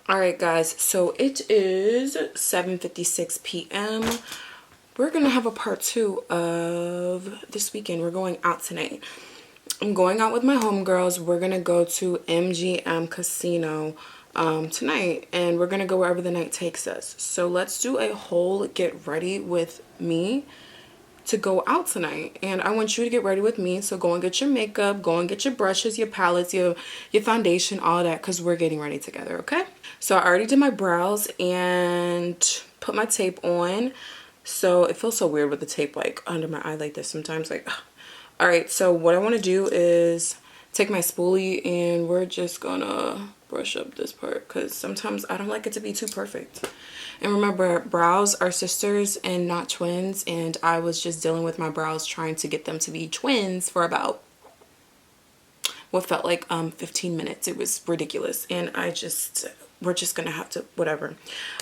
All right, guys, so it is 7:56 p.m. We're gonna have a part 2 of this weekend. We're going out tonight. I'm going out with my homegirls. We're gonna go to MGM Casino tonight, and we're gonna go wherever the night takes us. So let's do a whole get ready with me to go out tonight, and I want you to get ready with me. So go and get your makeup, go and get your brushes, your palettes, your foundation, all that, because we're getting ready together. Okay, so I already did my brows and put my tape on. So it feels so weird with the tape like under my eye like this sometimes, like ugh. All right, so what I want to do is take my spoolie and we're just gonna brush up this part because sometimes I don't like it to be too perfect. And remember, brows are sisters and not twins, and I was just dealing with my brows trying to get them to be twins for about what felt like 15 minutes. It was ridiculous, and we're just gonna have to whatever.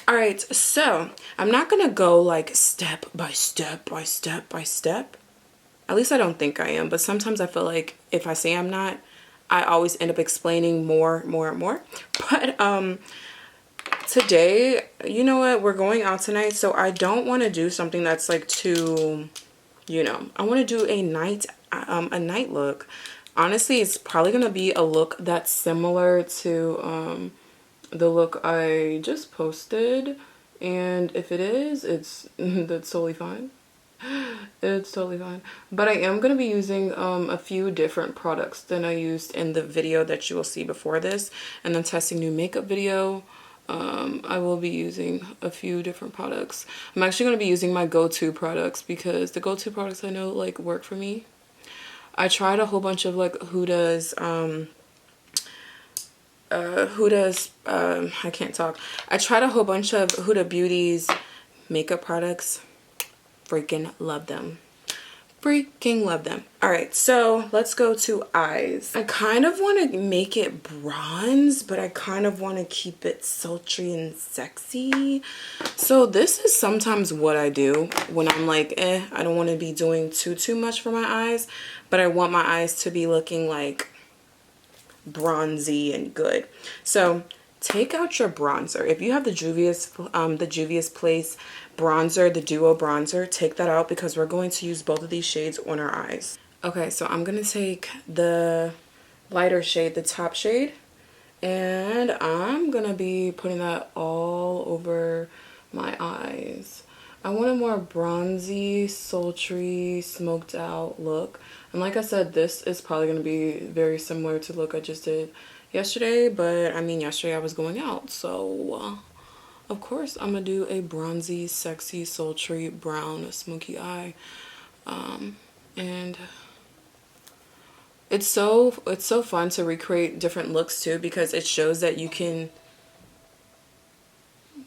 All right, so I'm not gonna go like step by step by step by step. At least I don't think I am, but sometimes I feel like if I say I'm not, I always end up explaining more. But today, you know what, we're going out tonight, so I don't want to do something that's like too, I want to do a night look. Honestly, it's probably gonna be a look that's similar to the look I just posted, and if it is, it's that's totally fine. It's totally fine. But I am going to be using a few different products than I used in the video that you will see before this. And then testing new makeup video. I will be using a few different products. I'm actually going to be using my go-to products because the go-to products I know like work for me. I tried a whole bunch of like Huda's I can't talk. I tried a whole bunch of Huda Beauty's makeup products. Freaking love them. Freaking love them. All right, so let's go to eyes. I kind of want to make it bronze, but I kind of want to keep it sultry and sexy. So this is sometimes what I do when I'm like, I don't want to be doing too much for my eyes, but I want my eyes to be looking like bronzy and good. So take out your bronzer. If you have the Juvia's Place bronzer, the Duo bronzer, take that out because we're going to use both of these shades on our eyes. Okay, so I'm going to take the lighter shade, the top shade, and I'm going to be putting that all over my eyes. I want a more bronzy, sultry, smoked out look. And like I said, this is probably going to be very similar to the look I just did yesterday, but I mean yesterday I was going out, so of course I'm gonna do a bronzy, sexy, sultry, brown, smoky eye. And it's so fun to recreate different looks too, because it shows that you can.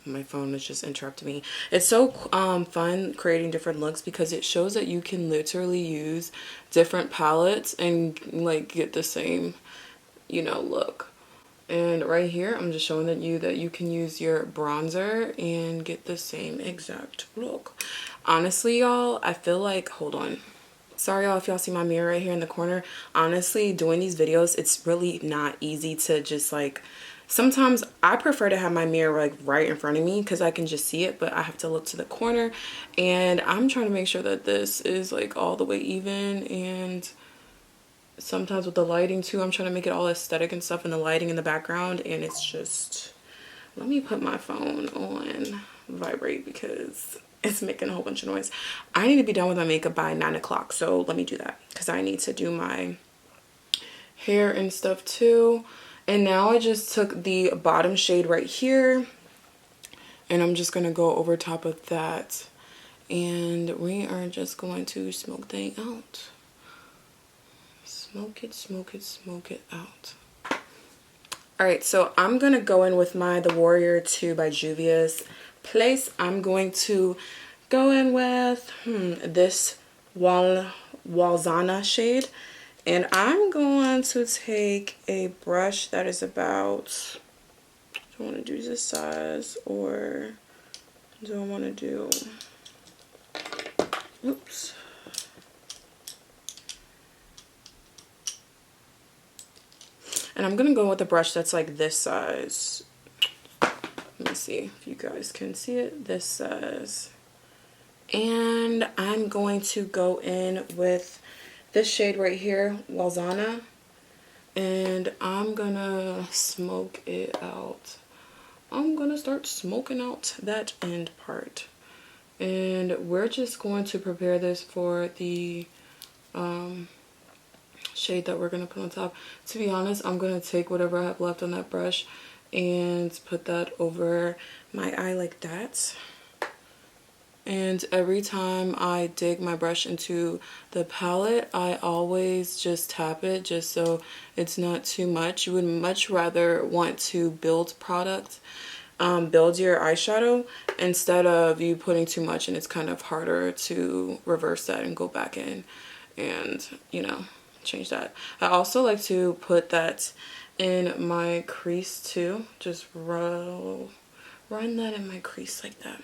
My phone is just interrupting me. It's so fun creating different looks because it shows that you can literally use different palettes and like get the same look. And right here I'm just showing that you can use your bronzer and get the same exact look. Honestly, y'all, I feel like, hold on, sorry y'all if y'all see my mirror right here in the corner. Honestly, doing these videos, it's really not easy to just like, sometimes I prefer to have my mirror like right in front of me because I can just see it, but I have to look to the corner, and I'm trying to make sure that this is like all the way even. And sometimes with the lighting too, I'm trying to make it all aesthetic and stuff, and the lighting in the background, and it's just, let me put my phone on vibrate because it's making a whole bunch of noise. I need to be done with my makeup by 9 o'clock, so let me do that because I need to do my hair and stuff too. And now I just took the bottom shade right here, and I'm just gonna go over top of that, and we are just going to smoke things out. Smoke it, smoke it, smoke it out. All right, so I'm gonna go in with the Warrior 2 by Juvia's Place. I'm going to go in with this Walzana shade, and I'm going to take a brush that is about, do I want to do this size or do I want to do, oops. And I'm going to go with a brush that's like this size. let me see if you guys can see it. This says, and I'm going to go in with this shade right here, Walzana, and I'm gonna smoke it out. I'm gonna start smoking out that end part, and we're just going to prepare this for the shade that we're gonna put on top. To be honest, I'm gonna take whatever I have left on that brush and put that over my eye like that. And every time I dig my brush into the palette, I always just tap it just so it's not too much. You would much rather want to build product, build your eyeshadow, instead of you putting too much, and it's kind of harder to reverse that and go back in and, you know, change that. I also like to put that in my crease too. Just run that in my crease like that.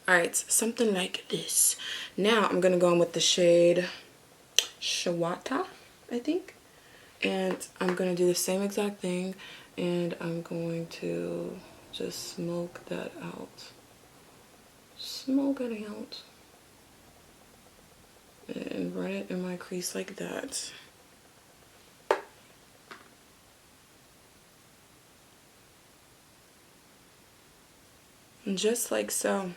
Alright, something like this. Now I'm gonna go in with the shade Shawata, I think. And I'm gonna do the same exact thing, and I'm going to just smoke that out. Smoke it out. And run it in my crease like that. And just like so.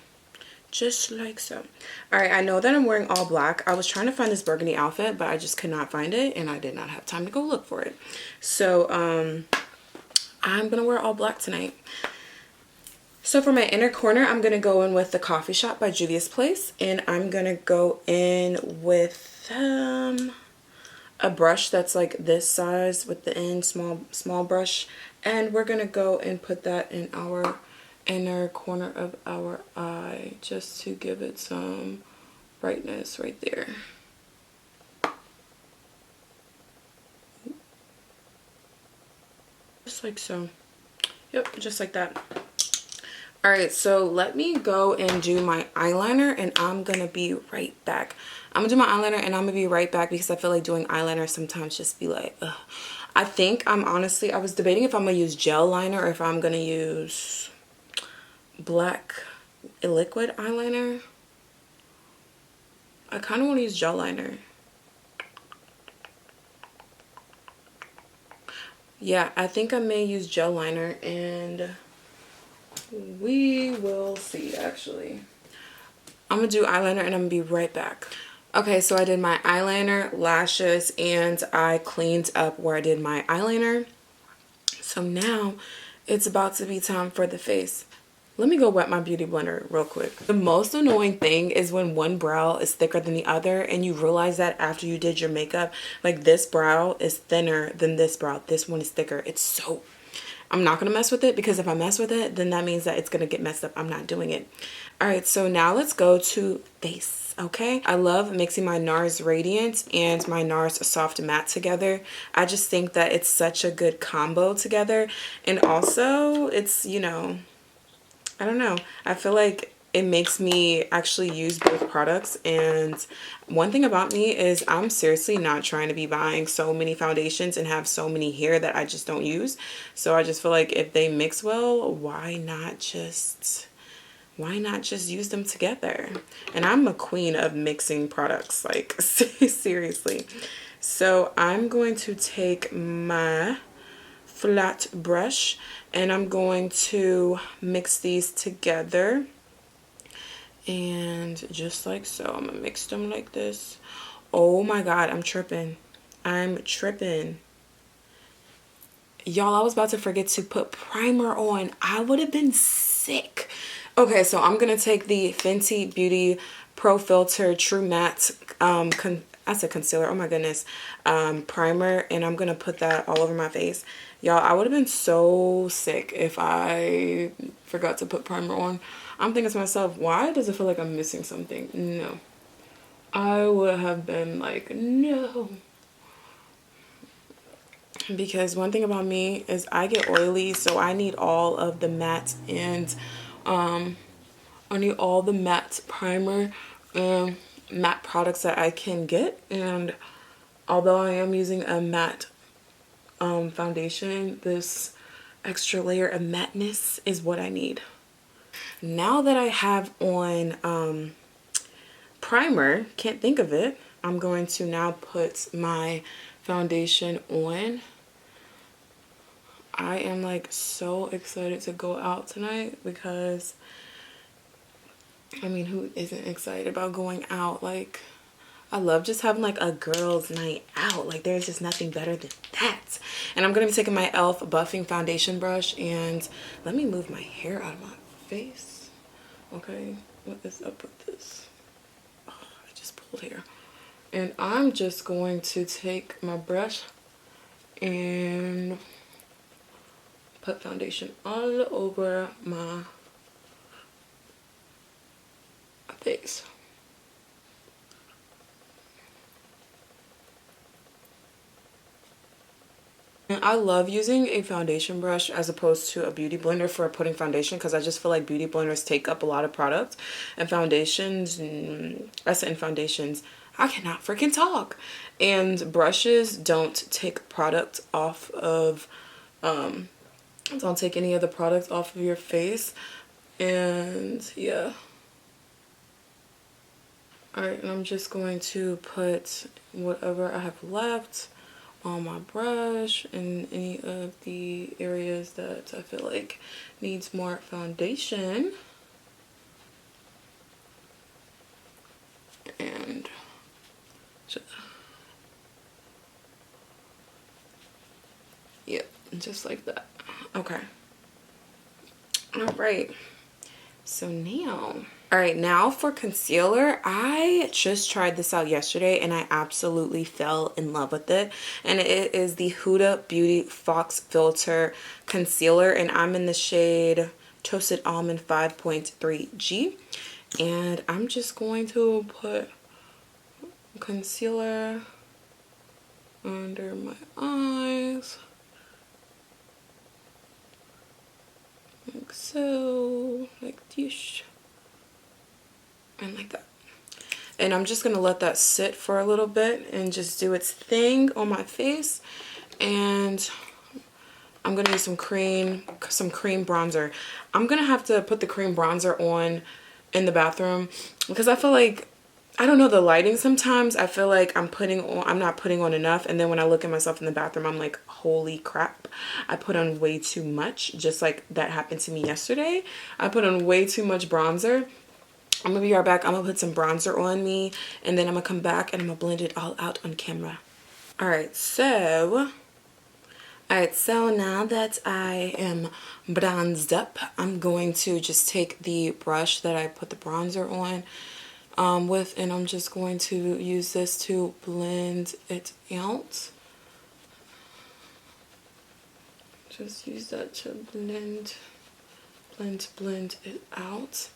Just like so. Alright, I know that I'm wearing all black. I was trying to find this burgundy outfit, but I just could not find it, and I did not have time to go look for it. So I'm gonna wear all black tonight. So for my inner corner, I'm gonna go in with the Coffee Shop by Juvia's Place, and I'm gonna go in with a brush that's like this size with the end, small brush, and we're gonna go and put that in our inner corner of our eye just to give it some brightness right there. Just like so. Yep, just like that. Alright, so let me go and do my eyeliner, and I'm gonna be right back. I'm gonna do my eyeliner and I'm gonna be right back, because I feel like doing eyeliner sometimes just be like, ugh. I think I was debating if I'm gonna use gel liner or if I'm gonna use black liquid eyeliner. I kind of want to use gel liner. Yeah, I think I may use gel liner, and we will see. Actually, I'm gonna do eyeliner and I'm gonna be right back. Okay, so I did my eyeliner, lashes, and I cleaned up where I did my eyeliner. So now it's about to be time for the face. Let me go wet my beauty blender real quick. The most annoying thing is when one brow is thicker than the other, and you realize that after you did your makeup. Like, this brow is thinner than this brow. This one is thicker. It's so... I'm not going to mess with it, because if I mess with it, then that means that it's going to get messed up. I'm not doing it. Alright, so now let's go to face. Okay, I love mixing my NARS Radiant and my NARS Soft Matte together. I just think that it's such a good combo together. And also, it's, you know... I don't know. I feel like it makes me actually use both products. And one thing about me is I'm seriously not trying to be buying so many foundations and have so many here that I just don't use. So I just feel like if they mix well, why not just use them together? And I'm a queen of mixing products, like seriously. So I'm going to take my flat brush and I'm going to mix these together, and just like so, I'm gonna mix them like this. Oh my god, I'm tripping. Y'all, I was about to forget to put primer on. I would have been sick. Okay, so I'm gonna take the Fenty Beauty Pro Filter True Matte that's a concealer, oh my goodness, primer, and I'm gonna put that all over my face. Y'all, I would have been so sick if I forgot to put primer on. I'm thinking to myself, why does it feel like I'm missing something? No. I would have been like, no. Because one thing about me is I get oily, so I need all of the matte, and I need all the matte primer and matte products that I can get. And although I am using a matte foundation, this extra layer of matteness is what I need. Now that I have on primer, can't think of it, I'm going to now put my foundation on. I am like so excited to go out tonight because, I mean, who isn't excited about going out? Like, I love just having like a girls' night out. Like, there's just nothing better than that. And I'm going to be taking my e.l.f. buffing foundation brush, and let me move my hair out of my face. Okay, what is up with this? Oh, I just pulled hair. And I'm just going to take my brush and put foundation all over my face. And I love using a foundation brush as opposed to a beauty blender for putting foundation, because I just feel like beauty blenders take up a lot of product, and foundations, I said in foundations, I cannot freaking talk. And brushes don't take product off of, don't take any of the products off of your face. And yeah. Alright, and I'm just going to put whatever I have left on my brush in any of the areas that I feel like needs more foundation. And yeah, just like that. Okay. Alright. So now, alright, now for concealer. I just tried this out yesterday and I absolutely fell in love with it. And it is the Huda Beauty Fox Filter Concealer, and I'm in the shade Toasted Almond 5.3G. And I'm just going to put concealer under my eyes. Like so, like this, and like that. And I'm just gonna let that sit for a little bit and just do its thing on my face. And I'm gonna use some cream bronzer. I'm gonna have to put the cream bronzer on in the bathroom because I feel like, I don't know, the lighting sometimes I feel like I'm not putting on enough, and then when I look at myself in the bathroom I'm like, holy crap, I put on way too much. Just like that happened to me yesterday. I put on way too much bronzer. I'm gonna be right back. I'm gonna put some bronzer on me, and then I'm gonna come back and I'm gonna blend it all out on camera. Alright, so now that I am bronzed up, I'm going to just take the brush that I put the bronzer on with, and I'm just going to use this to blend it out. Just use that to blend it out.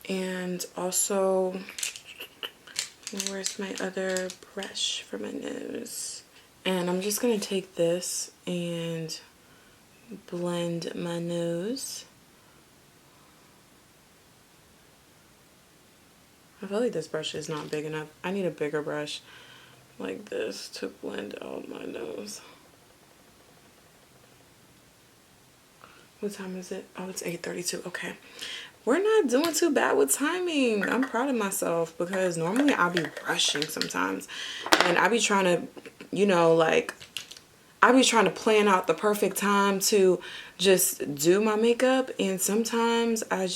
And also, where's my other brush for my nose? And I'm just gonna take this and blend my nose. I feel like this brush is not big enough. I need a bigger brush like this to blend out my nose. What time is it? Oh, it's 8:32. Okay. We're not doing too bad with timing. I'm proud of myself because normally I'll be rushing sometimes. And I be trying to, you know, like, I be trying to plan out the perfect time to just do my makeup. And sometimes I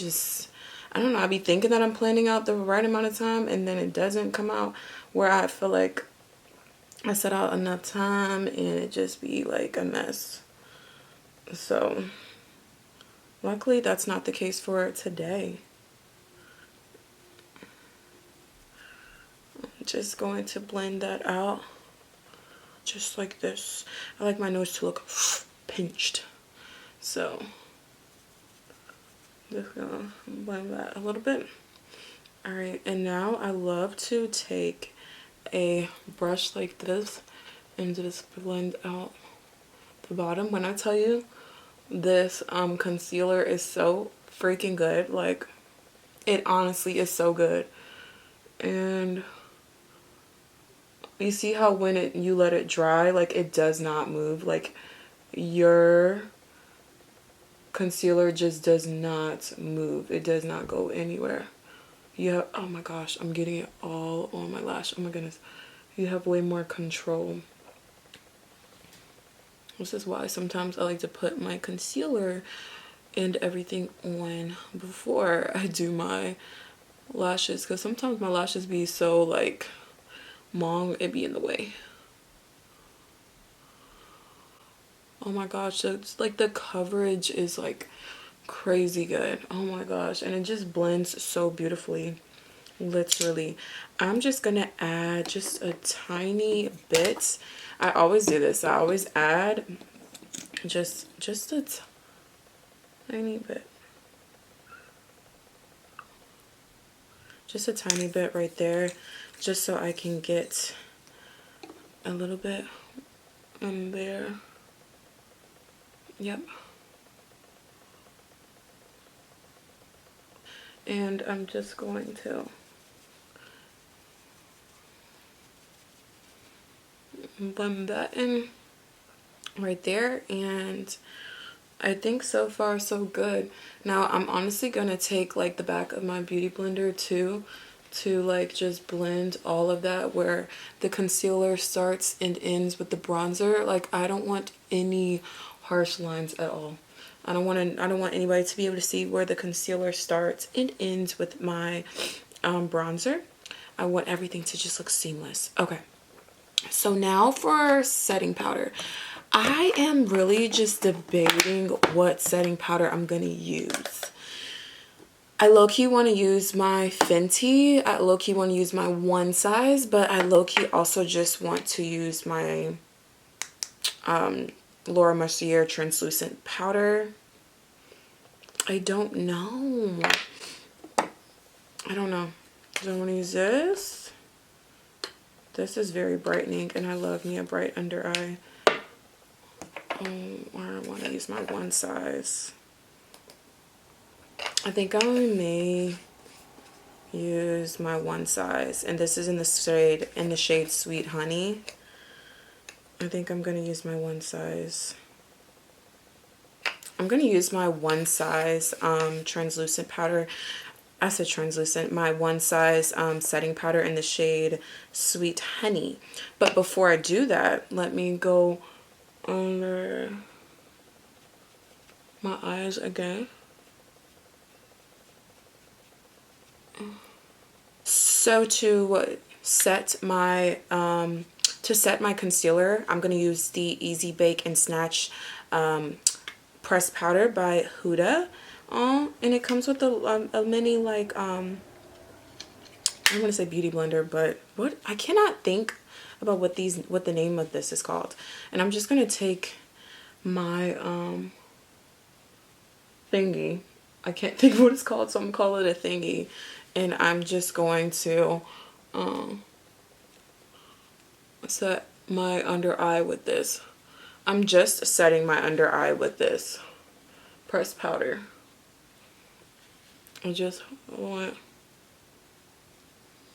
don't know, I be thinking that I'm planning out the right amount of time, and then it doesn't come out where I feel like I set out enough time, and it just be like a mess. So luckily that's not the case for today. I'm just going to blend that out just like this. I like my nose to look pinched, so just gonna blend that a little bit. Alright, and now I love to take a brush like this and just blend out the bottom. When I tell you this concealer is so freaking good, like, it honestly is so good. And you see how when you let it dry, like, it does not move. Like, your concealer just does not move. It does not go anywhere. You have, oh my gosh, I'm getting it all on my lash. Oh my goodness. You have way more control. This is why sometimes I like to put my concealer and everything on before I do my lashes, because sometimes my lashes be so like long, it be in the way. Oh my gosh, it's like the coverage is like crazy good. Oh my gosh, and it just blends so beautifully, literally. I'm just gonna add just a tiny bit. I always do this. I always add just a tiny bit. Just a tiny bit right there, just so I can get a little bit in there. Yep. And I'm just going to blend that in right there, and I think so far so good. Now I'm honestly gonna take like the back of my beauty blender too to like just blend all of that, where the concealer starts and ends with the bronzer. Like I don't want any harsh lines at all. I don't want anybody to be able to see where the concealer starts and ends with my bronzer. I want everything to just look seamless. Okay, so now for setting powder. I am really just debating what setting powder I'm gonna use. I low-key want to use my Fenty. I low-key want to use my One Size, but I low-key also just want to use my Laura Mercier translucent powder. I don't know. I don't know. Do I want to use this? This is very brightening, and I love me a bright under eye. Or I want to use my One Size. I think I may use my One Size, and this is in the shade Sweet Honey. I think I'm gonna use my One Size. I'm gonna use my One Size translucent powder. I said translucent. My One Size setting powder in the shade Sweet Honey. But before I do that, let me go under my eyes again. So to set my concealer, I'm gonna use the Easy Bake and Snatch pressed powder by Huda, and it comes with a mini like I'm gonna say beauty blender, but what I cannot think about what the name of this is called, and I'm just gonna take my thingy. I can't think of what it's called, so I'm gonna call it a thingy. And I'm just going to set my under eye with this. I'm just setting my under eye with this pressed powder. I just want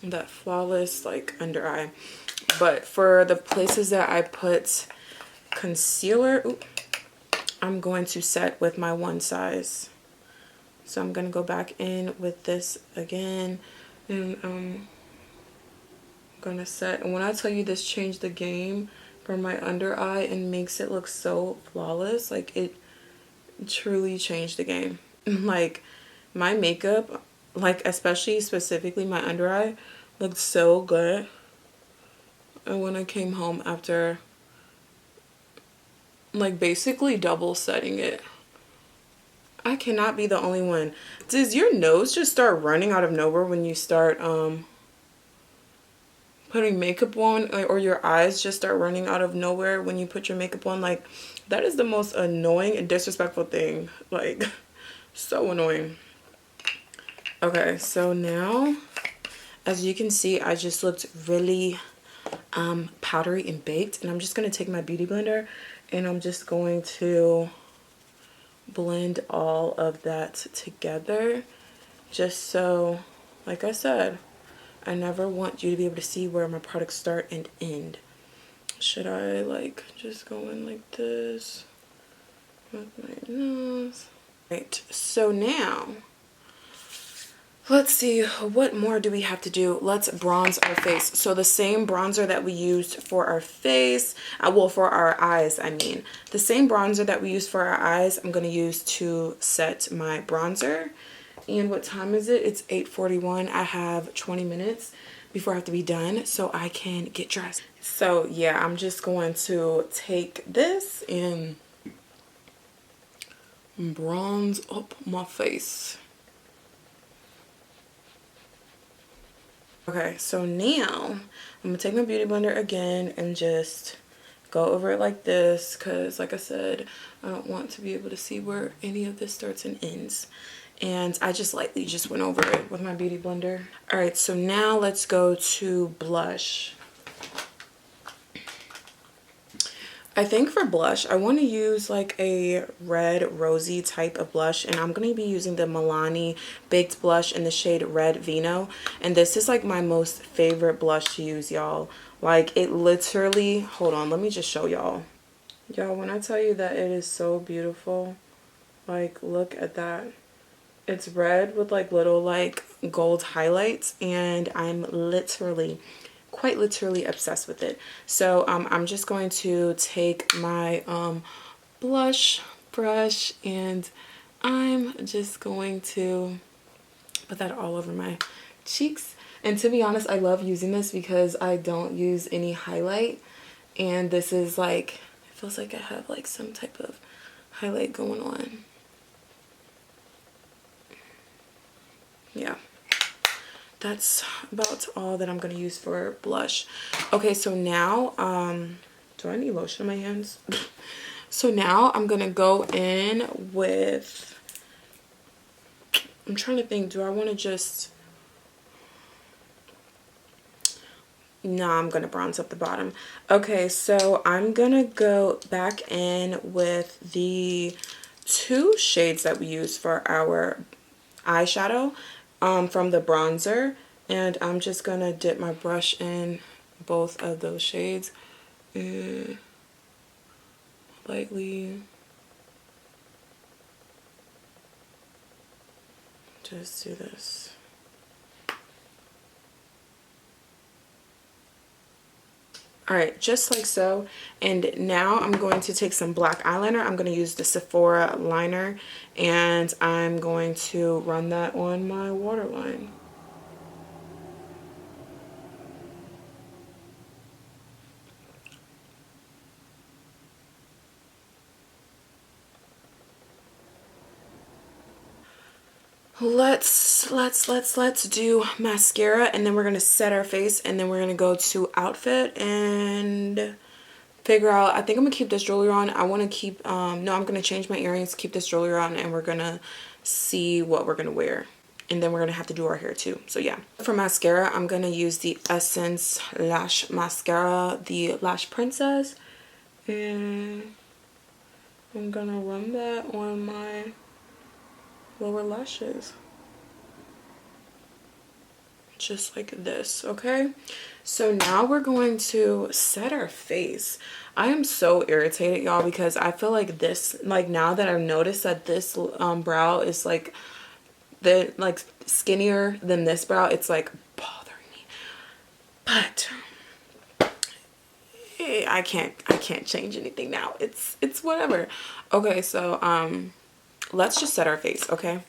that flawless like under eye. But for the places that I put concealer, I'm going to set with my One Size. So I'm going to go back in with this again, and I'm going to set. And when I tell you this changed the game for my under eye and makes it look so flawless, like it truly changed the game. Like my makeup, like especially specifically my under eye, looked so good. And when I came home after like basically double setting it, I cannot be the only one. Does your nose just start running out of nowhere when you start putting makeup on, or your eyes just start running out of nowhere when you put your makeup on? Like that is the most annoying and disrespectful thing. Like so annoying. Okay, so now as you can see, I just looked really powdery and baked, and I'm just going to take my beauty blender and I'm just going to blend all of that together, just so, like I said, I never want you to be able to see where my products start and end. Should I like just go in like this? with my nose. Right, so now let's see, what more do we have to do? Let's bronze our face. So the same bronzer that we used for our face, well, for our eyes, I mean. The same bronzer that we used for our eyes, I'm going to use to set my bronzer. And what time is it? It's 8:41. I have 20 minutes before I have to be done so I can get dressed. So yeah, I'm just going to take this and bronze up my face. Okay, so now I'm gonna take my beauty blender again and just go over it like this, because like I said, I don't want to be able to see where any of this starts and ends. And I just lightly just went over it with my beauty blender. All right, so now let's go to blush. I think for blush, I want to use like a red rosy type of blush, and I'm going to be using the Milani Baked Blush in the shade Red Vino. And this is like my most favorite blush to use, y'all. Like it literally, hold on, let me just show y'all. Y'all, when I tell you that it is so beautiful, like look at that. It's red with like little like gold highlights, and I'm literally quite literally obsessed with it. So I'm just going to take my blush brush, and I'm just going to put that all over my cheeks. And to be honest, I love using this because I don't use any highlight, and this is like, it feels like I have like some type of highlight going on. Yeah, that's about all that I'm going to use for blush. Okay, so now, do I need lotion on my hands? So now I'm going to go in with, I'm trying to think, do I want to just, no, I'm going to bronze up the bottom. Okay, so I'm going to go back in with the two shades that we use for our eyeshadow from the bronzer, and I'm just going to dip my brush in both of those shades and lightly just do this. Alright, just like so. And now I'm going to take some black eyeliner. I'm going to use the Sephora liner, and I'm going to run that on my waterline. Let's do mascara, and then we're going to set our face, and then we're going to go to outfit and figure out, I think I'm gonna keep this jewelry on. I want to keep no, I'm gonna change my earrings, keep this jewelry on, and we're gonna see what we're gonna wear, and then we're gonna have to do our hair too. So yeah, for mascara, I'm gonna use the Essence Lash Mascara, the Lash Princess, and I'm gonna run that on my lower lashes just like this. Okay, so now we're going to set our face. I am so irritated, y'all, because I feel like this, like now that I've noticed that this brow is like skinnier than this brow, it's like bothering me. But I can't change anything now. It's whatever. Okay, so let's just set our face. Okay,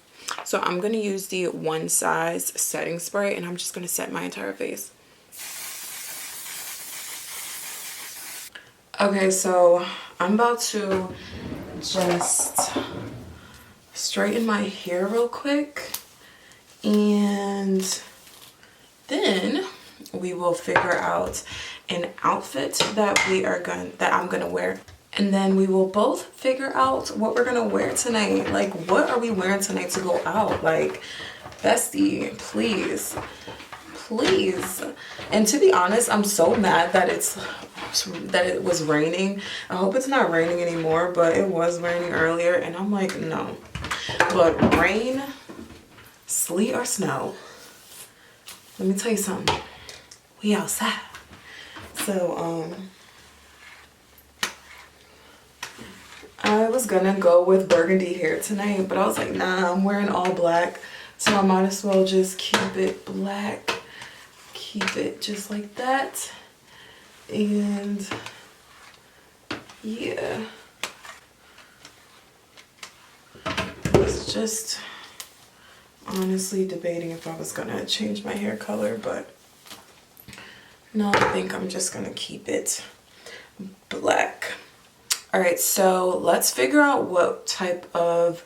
so I'm gonna use the One Size setting spray, and I'm just gonna set my entire face. Okay, so I'm about to just straighten my hair real quick, and then we will figure out an outfit that I'm gonna wear, and then we will both figure out what we're gonna wear tonight. Like, what are we wearing tonight to go out? Like, bestie, please. And to be honest, I'm so mad that it was raining. I hope it's not raining anymore, but it was raining earlier, and I'm like, no. But rain, sleet, or snow, let me tell you something, we outside. So I was gonna go with burgundy hair tonight, but I was like, nah, I'm wearing all black, so I might as well just keep it black. Keep it just like that. And yeah, I was just honestly debating if I was gonna change my hair color, but no, I think I'm just gonna keep it black. All right, so let's figure out what type of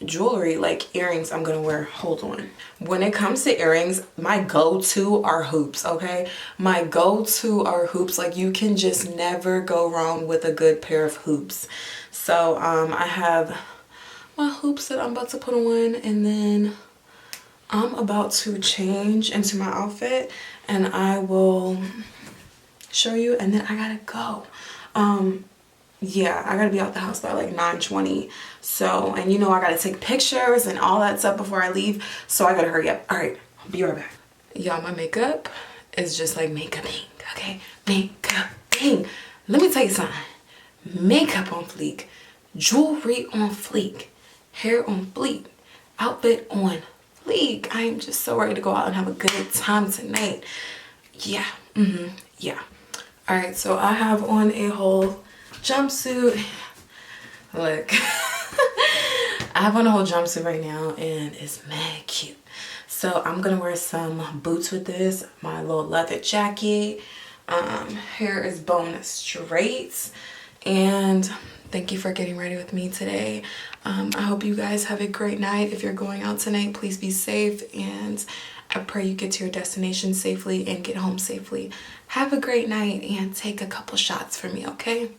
jewelry, like earrings, I'm gonna wear. Hold on. When it comes to earrings, my go-to are hoops, okay? My go-to are hoops. Like, you can just never go wrong with a good pair of hoops. So I have my hoops that I'm about to put on, and then I'm about to change into my outfit and I will show you, and then I gotta go. Yeah, I gotta be out the house by like 9:20. So, and you know, I gotta take pictures and all that stuff before I leave. So I gotta hurry up. All right, I'll be right back. Y'all, my makeup is just like makeuping, okay? Makeuping. Let me tell you something. Makeup on fleek, jewelry on fleek, hair on fleek, outfit on fleek. I am just so ready to go out and have a good time tonight. Yeah, yeah. All right, so I have on a whole jumpsuit. Look, I have on a whole jumpsuit right now and it's mad cute. So I'm gonna wear some boots with this, my little leather jacket. Hair is bone straight. And thank you for getting ready with me today. I hope you guys have a great night. If you're going out tonight, please be safe, and I pray you get to your destination safely and get home safely. Have a great night and take a couple shots for me, okay?